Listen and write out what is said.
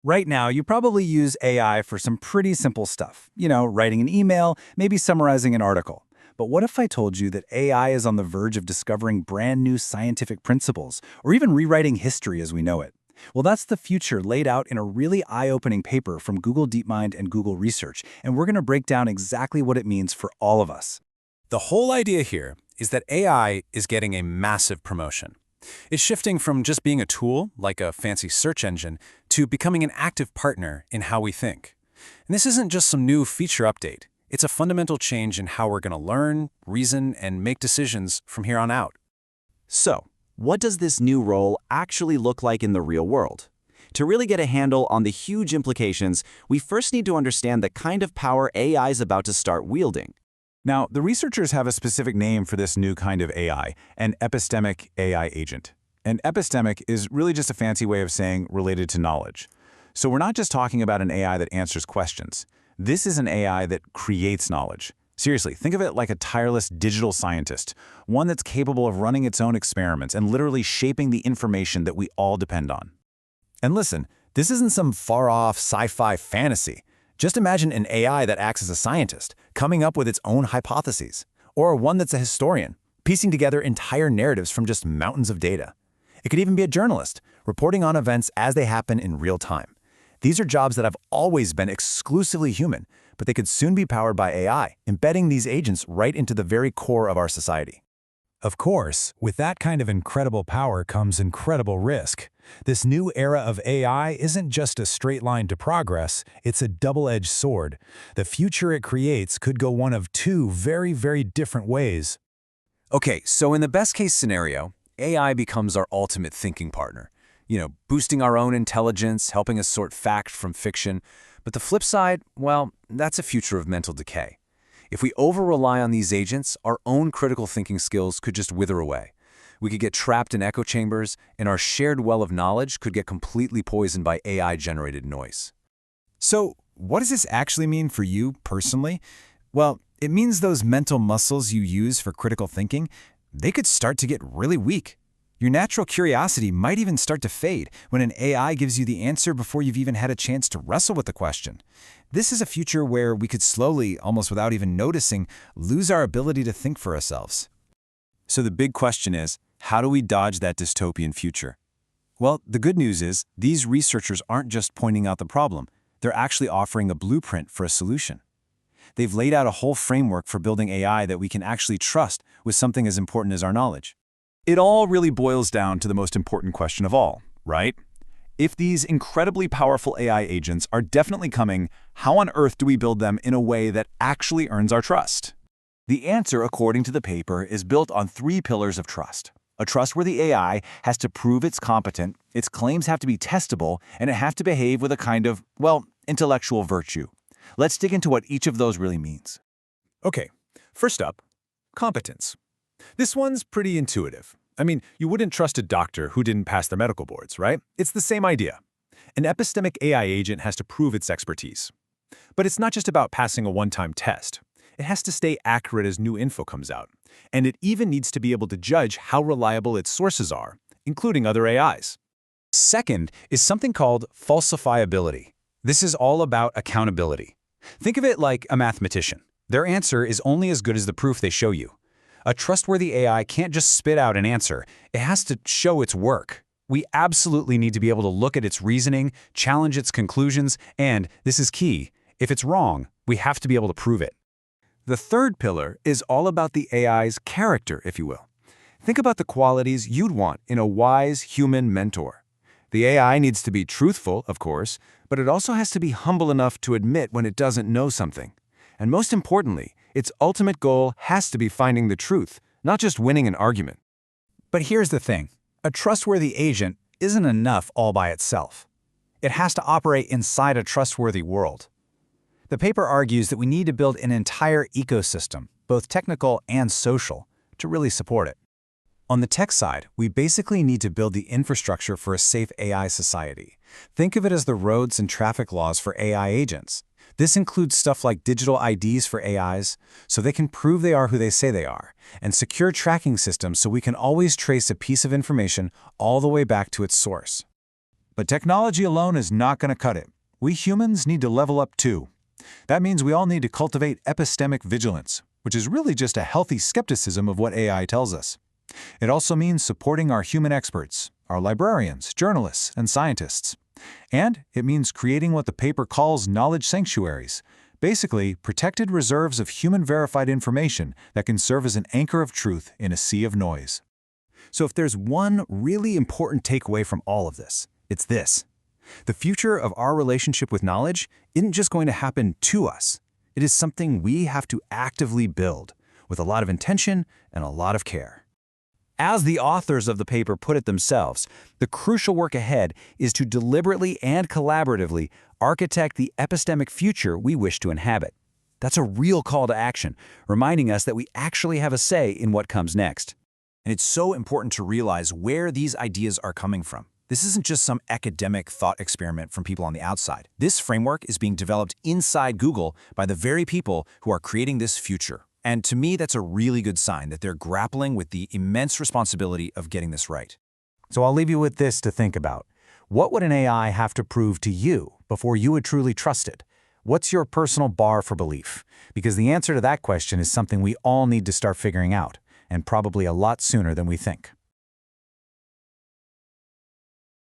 Right now, you probably use AI for some pretty simple stuff. Writing an email, maybe summarizing an article. But what if I told you that AI is on the verge of discovering brand new scientific principles, or even rewriting history as we know it? Well, that's the future laid out in a really eye-opening paper from Google DeepMind and Google Research, and we're going to break down exactly what it means for all of us. The whole idea here is that AI is getting a massive promotion. It's shifting from just being a tool, like a fancy search engine, to becoming an active partner in how we think. And this isn't just some new feature update. It's a fundamental change in how we're going to learn, reason, and make decisions from here on out. So, what does this new role actually look like in the real world? To really get a handle on the huge implications, we first need to understand the kind of power AI is about to start wielding. Now, the researchers have a specific name for this new kind of AI, an epistemic AI agent. And epistemic is really just a fancy way of saying related to knowledge. So we're not just talking about an AI that answers questions. This is an AI that creates knowledge. Seriously, think of it like a tireless digital scientist, one that's capable of running its own experiments and literally shaping the information that we all depend on. And listen, this isn't some far-off sci-fi fantasy. Just imagine an AI that acts as a scientist, coming up with its own hypotheses, or one that's a historian, piecing together entire narratives from just mountains of data. It could even be a journalist, reporting on events as they happen in real time. These are jobs that have always been exclusively human, but they could soon be powered by AI, embedding these agents right into the very core of our society. Of course, with that kind of incredible power comes incredible risk. This new era of AI isn't just a straight line to progress, it's a double-edged sword. The future it creates could go one of two very, very different ways. Okay, so in the best-case scenario, AI becomes our ultimate thinking partner. Boosting our own intelligence, helping us sort fact from fiction. But the flip side, well, that's a future of mental decay. If we over-rely on these agents, our own critical thinking skills could just wither away. We could get trapped in echo chambers, and our shared well of knowledge could get completely poisoned by AI-generated noise. So, what does this actually mean for you personally? Well, it means those mental muscles you use for critical thinking, they could start to get really weak. Your natural curiosity might even start to fade when an AI gives you the answer before you've even had a chance to wrestle with the question. This is a future where we could slowly, almost without even noticing, lose our ability to think for ourselves. So the big question is, how do we dodge that dystopian future? Well, the good news is, these researchers aren't just pointing out the problem, they're actually offering a blueprint for a solution. They've laid out a whole framework for building AI that we can actually trust with something as important as our knowledge. It all really boils down to the most important question of all, right? If these incredibly powerful AI agents are definitely coming, how on earth do we build them in a way that actually earns our trust? The answer, according to the paper, is built on 3 pillars of trust. A trustworthy AI has to prove it's competent, its claims have to be testable, and it has to behave with a kind of, well, intellectual virtue. Let's dig into what each of those really means. Okay, first up, competence. This one's pretty intuitive. I mean, you wouldn't trust a doctor who didn't pass their medical boards, right? It's the same idea. An epistemic AI agent has to prove its expertise. But it's not just about passing a one-time test. It has to stay accurate as new info comes out. And it even needs to be able to judge how reliable its sources are, including other AIs. Second is something called falsifiability. This is all about accountability. Think of it like a mathematician. Their answer is only as good as the proof they show you. A trustworthy AI can't just spit out an answer. It has to show its work. We absolutely need to be able to look at its reasoning, challenge its conclusions, and, this is key, if it's wrong, we have to be able to prove it. The third pillar is all about the AI's character, if you will. Think about the qualities you'd want in a wise human mentor. The AI needs to be truthful, of course, but it also has to be humble enough to admit when it doesn't know something. And most importantly, its ultimate goal has to be finding the truth, not just winning an argument. But here's the thing. A trustworthy agent isn't enough all by itself. It has to operate inside a trustworthy world. The paper argues that we need to build an entire ecosystem, both technical and social, to really support it. On the tech side, we basically need to build the infrastructure for a safe AI society. Think of it as the roads and traffic laws for AI agents. This includes stuff like digital IDs for AIs, so they can prove they are who they say they are, and secure tracking systems so we can always trace a piece of information all the way back to its source. But technology alone is not going to cut it. We humans need to level up too. That means we all need to cultivate epistemic vigilance, which is really just a healthy skepticism of what AI tells us. It also means supporting our human experts, our librarians, journalists, and scientists. And it means creating what the paper calls knowledge sanctuaries, basically protected reserves of human-verified information that can serve as an anchor of truth in a sea of noise. So if there's one really important takeaway from all of this, it's this. The future of our relationship with knowledge isn't just going to happen to us. It is something we have to actively build, with a lot of intention and a lot of care. As the authors of the paper put it themselves, the crucial work ahead is to deliberately and collaboratively architect the epistemic future we wish to inhabit. That's a real call to action, reminding us that we actually have a say in what comes next. And it's so important to realize where these ideas are coming from. This isn't just some academic thought experiment from people on the outside. This framework is being developed inside Google by the very people who are creating this future. And to me, that's a really good sign that they're grappling with the immense responsibility of getting this right. So I'll leave you with this to think about. What would an AI have to prove to you before you would truly trust it? What's your personal bar for belief? Because the answer to that question is something we all need to start figuring out, and probably a lot sooner than we think.